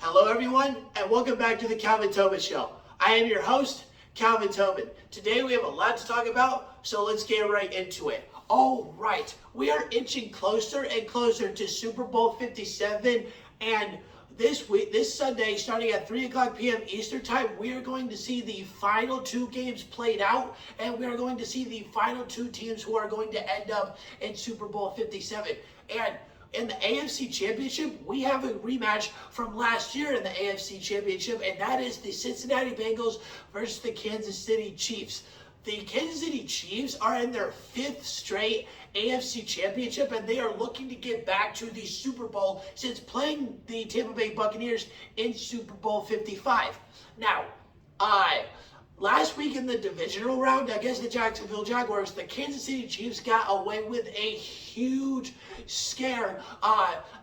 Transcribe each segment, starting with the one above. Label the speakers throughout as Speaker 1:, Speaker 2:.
Speaker 1: Hello everyone, and welcome back to the Calvin Tobin Show. I am your host, Calvin Tobin. Today we have a lot to talk about, so let's get right into it. All right, we are inching closer and closer to Super Bowl 57, and this Sunday, starting at 3 o'clock p.m. Eastern Time, we are going to see the final two games played out, and we are going to see the final two teams who are going to end up in Super Bowl 57. And in the AFC Championship, we have a rematch from last year in the AFC Championship, and that is the Cincinnati Bengals versus the Kansas City Chiefs. The Kansas City Chiefs are in their fifth straight AFC Championship, and they are looking to get back to the Super Bowl since playing the Tampa Bay Buccaneers in Super Bowl 55. Now, last week in the divisional round against the Jacksonville Jaguars, the Kansas City Chiefs got away with a huge scare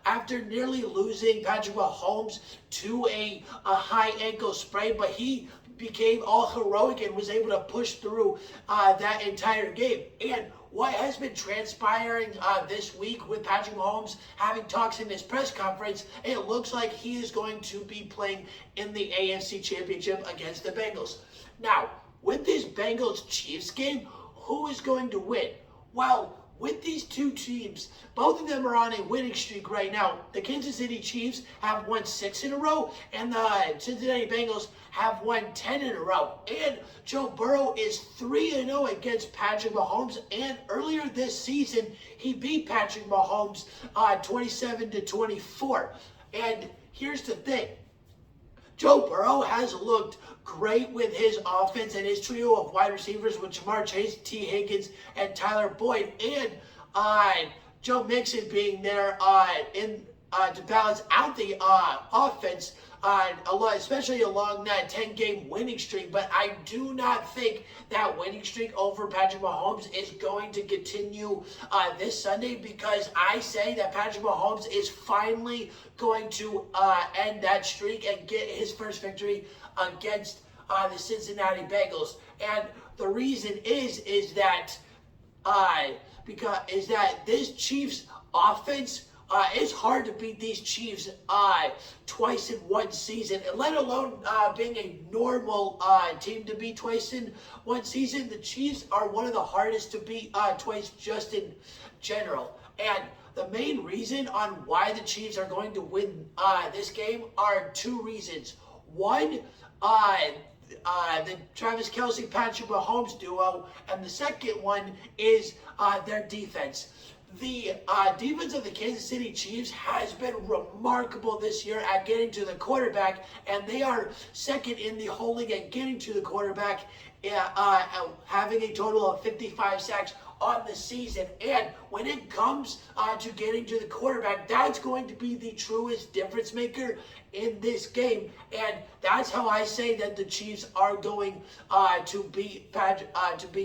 Speaker 1: after nearly losing Patrick Mahomes to a high ankle sprain, but he became all heroic and was able to push through that entire game. And what has been transpiring this week with Patrick Mahomes having talks in his press conference, it looks like he is going to be playing in the AFC Championship against the Bengals. Now, with this Bengals-Chiefs game, who is going to win? Well, with these two teams, both of them are on a winning streak right now. The Kansas City Chiefs have won 6 in a row, and the Cincinnati Bengals have won 10 in a row. And Joe Burrow is 3-0 against Patrick Mahomes, and earlier this season, he beat Patrick Mahomes 27-24. And here's the thing. Joe Burrow has looked great with his offense and his trio of wide receivers with Jamar Chase, T. Higgins, and Tyler Boyd, and Joe Mixon being there to balance out the offense, especially along that 10-game winning streak. But I do not think that winning streak over Patrick Mahomes is going to continue this Sunday, because I say that Patrick Mahomes is finally going to end that streak and get his first victory against the Cincinnati Bengals. And the reason is that this Chiefs offense, it's hard to beat these Chiefs twice in one season, let alone being a normal team to beat twice in one season. The Chiefs are one of the hardest to beat twice just in general. And the main reason on why the Chiefs are going to win this game are two reasons. One, the Travis Kelce, Patrick Mahomes duo, and the second one is their defense. The defense of the Kansas City Chiefs has been remarkable this year at getting to the quarterback, and they are second in the whole league at getting to the quarterback, having a total of 55 sacks on the season. And when it comes to getting to the quarterback, that's going to be the truest difference maker in this game. And that's how I say that the Chiefs are going to beat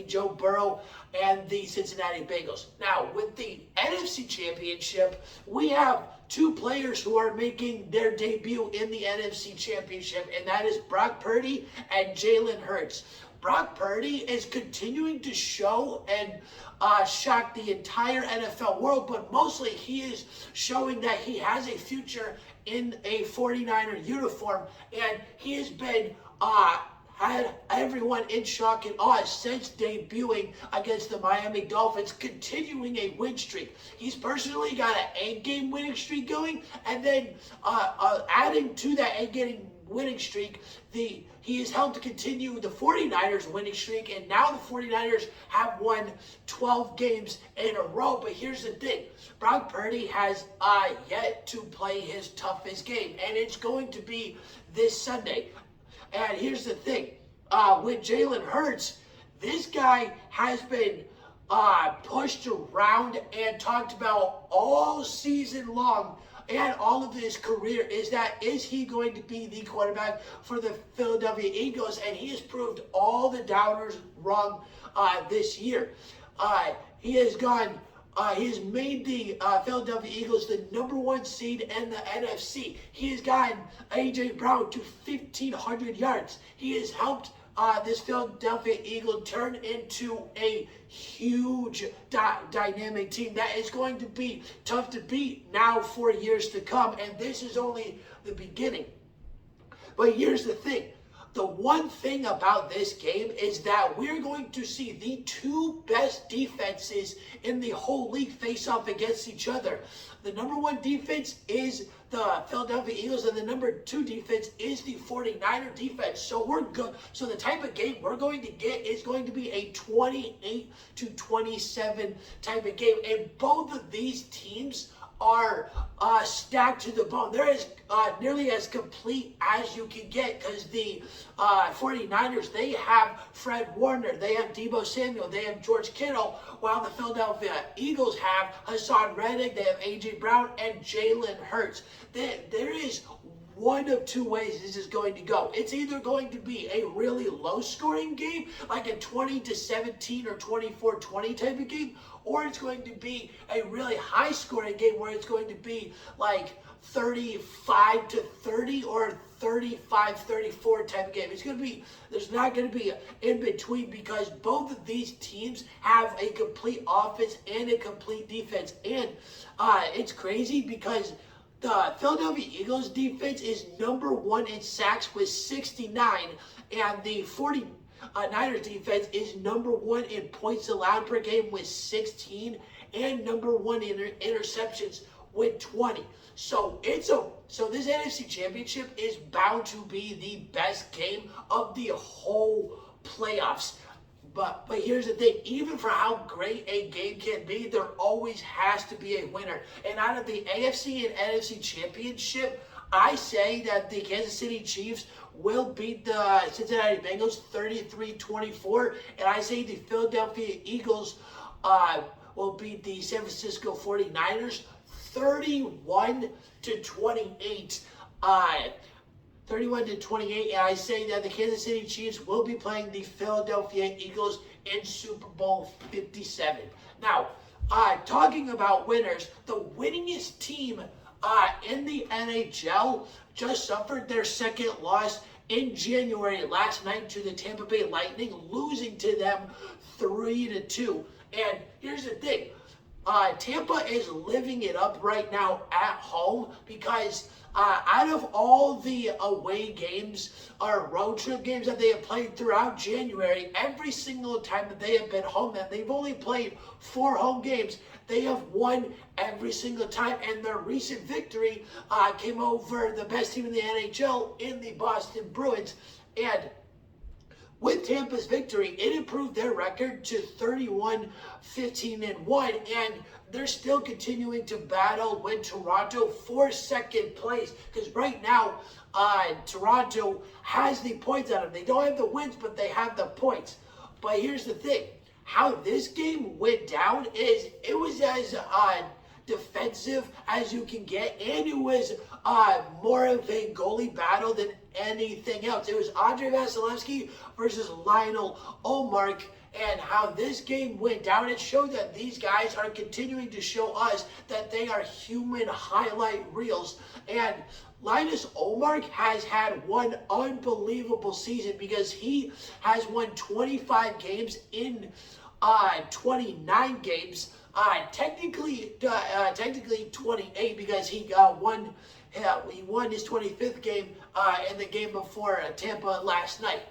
Speaker 1: Joe Burrow and the Cincinnati Bengals. Now, with the NFC Championship, we have two players who are making their debut in the NFC Championship, and that is Brock Purdy and Jalen Hurts. Brock Purdy is continuing to show and shock the entire NFL world, but mostly he is showing that he has a future in a 49er uniform, and he has been had everyone in shock and awe since debuting against the Miami Dolphins, continuing a win streak. He's personally got an 8-game winning streak going, and then adding to that 8-game winning streak, he has helped continue the 49ers winning streak, and now the 49ers have won 12 games in a row. But here's the thing. Brock Purdy has yet to play his toughest game, and it's going to be this Sunday. And here's the thing. With Jalen Hurts, this guy has been pushed around and talked about all season long and all of his career, is he going to be the quarterback for the Philadelphia Eagles? And he has proved all the doubters wrong this year. He has made the Philadelphia Eagles the #1 seed in the NFC. He has gotten A.J. Brown to 1,500 yards. He has helped this Philadelphia Eagle turn into a huge dynamic team that is going to be tough to beat now for years to come. And this is only the beginning. But here's the thing. The one thing about this game is that we're going to see the two best defenses in the whole league face off against each other. The number one defense is the Philadelphia Eagles, and the number two defense is the 49er defense. So we're good. So the type of game we're going to get is going to be a 28-27 type of game. And both of these teams are stacked to the bone. They're as nearly as complete as you can get, because the 49ers, they have Fred Warner, they have Deebo Samuel, they have George Kittle, while the Philadelphia Eagles have Hassan Reddick, they have A.J. Brown, and Jalen Hurts. There is one of two ways this is going to go. It's either going to be a really low-scoring game, like a 20-17 or 24-20 type of game, or it's going to be a really high-scoring game where it's going to be like 35-30 or 35-34 type of game. It's going to be, there's not going to be in between, because both of these teams have a complete offense and a complete defense. And it's crazy because the Philadelphia Eagles defense is number one in sacks with 69, and the 49ers defense is number one in points allowed per game with 16, and number one in interceptions with 20. So this NFC Championship is bound to be the best game of the whole playoffs. But here's the thing, even for how great a game can be, there always has to be a winner. And out of the AFC and NFC Championship, I say that the Kansas City Chiefs will beat the Cincinnati Bengals 33-24, and I say the Philadelphia Eagles will beat the San Francisco 49ers 31-28. 31-28, and I say that the Kansas City Chiefs will be playing the Philadelphia Eagles in Super Bowl 57. Now, talking about winners, the winningest team in the NHL just suffered their second loss in January last night to the Tampa Bay Lightning, losing to them 3-2. And here's the thing, Tampa is living it up right now at home, because out of all the away games or road trip games that they have played throughout January, every single time that they have been home, and they've only played 4 home games, they have won every single time. And their recent victory came over the best team in the NHL in the Boston Bruins. And with Tampa's victory, it improved their record to 31-15-1, and they're still continuing to battle with Toronto for second place, because right now Toronto has the points on them. They don't have the wins, but they have the points. But here's the thing, how this game went down is it was as defensive as you can get, and it was more of a goalie battle than anything else. It was Andrei Vasilevsky versus Lionel Olmark, and how this game went down, it showed that these guys are continuing to show us that they are human highlight reels. And Linus Olmark has had one unbelievable season, because he has won 25 games in 29 games. Technically 28, because he won his 25th game in the game before Tampa last night.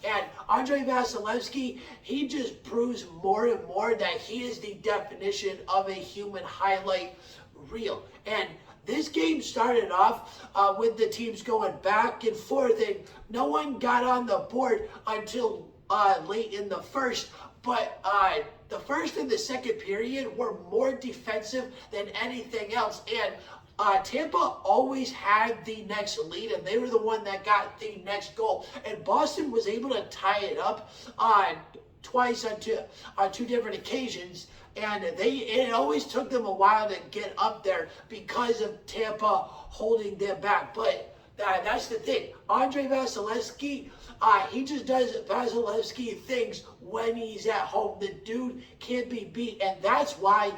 Speaker 1: And Andrei Vasilevsky, he just proves more and more that he is the definition of a human highlight reel. And this game started off with the teams going back and forth, and no one got on the board until late in the first. But the first and the second period were more defensive than anything else. And Tampa always had the next lead, and they were the one that got the next goal. And Boston was able to tie it up twice on two different occasions. And it always took them a while to get up there because of Tampa holding them back. But that's the thing. Andrei Vasilevsky, he just does Vasilevsky things when he's at home. The dude can't be beat, and that's why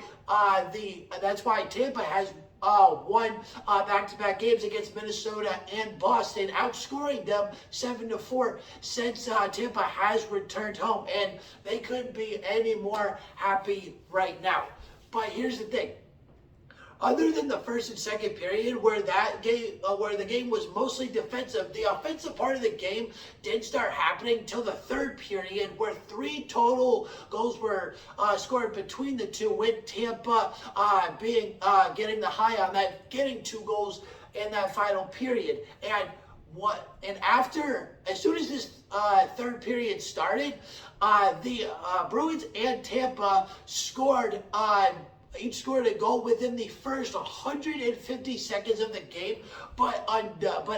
Speaker 1: Tampa has won back-to-back games against Minnesota and Boston, outscoring them 7-4 since Tampa has returned home, and they couldn't be any more happy right now. But here's the thing. Other than the first and second period, where the game was mostly defensive, the offensive part of the game didn't start happening till the third period, where 3 total goals were scored between the two, with Tampa getting the high on that, getting 2 goals in that final period. As soon as this third period started, the Bruins and Tampa each scored a goal within the first 150 seconds of the game, but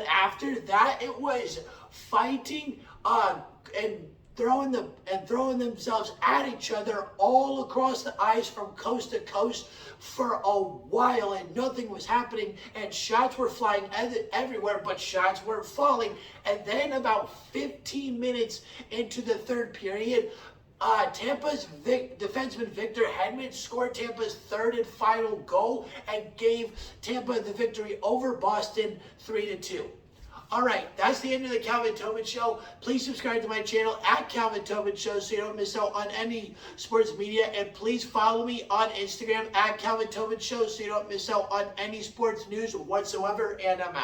Speaker 1: after that it was fighting and throwing themselves at each other all across the ice from coast to coast for a while, and nothing was happening, and shots were flying everywhere, but shots weren't falling. And then about 15 minutes into the third period, Tampa's defenseman Victor Hedman scored Tampa's third and final goal and gave Tampa the victory over Boston 3-2. All right, that's the end of the Calvin Tobin Show. Please subscribe to my channel at Calvin Tobin Show so you don't miss out on any sports media. And please follow me on Instagram at Calvin Tobin Show so you don't miss out on any sports news whatsoever. And I'm out.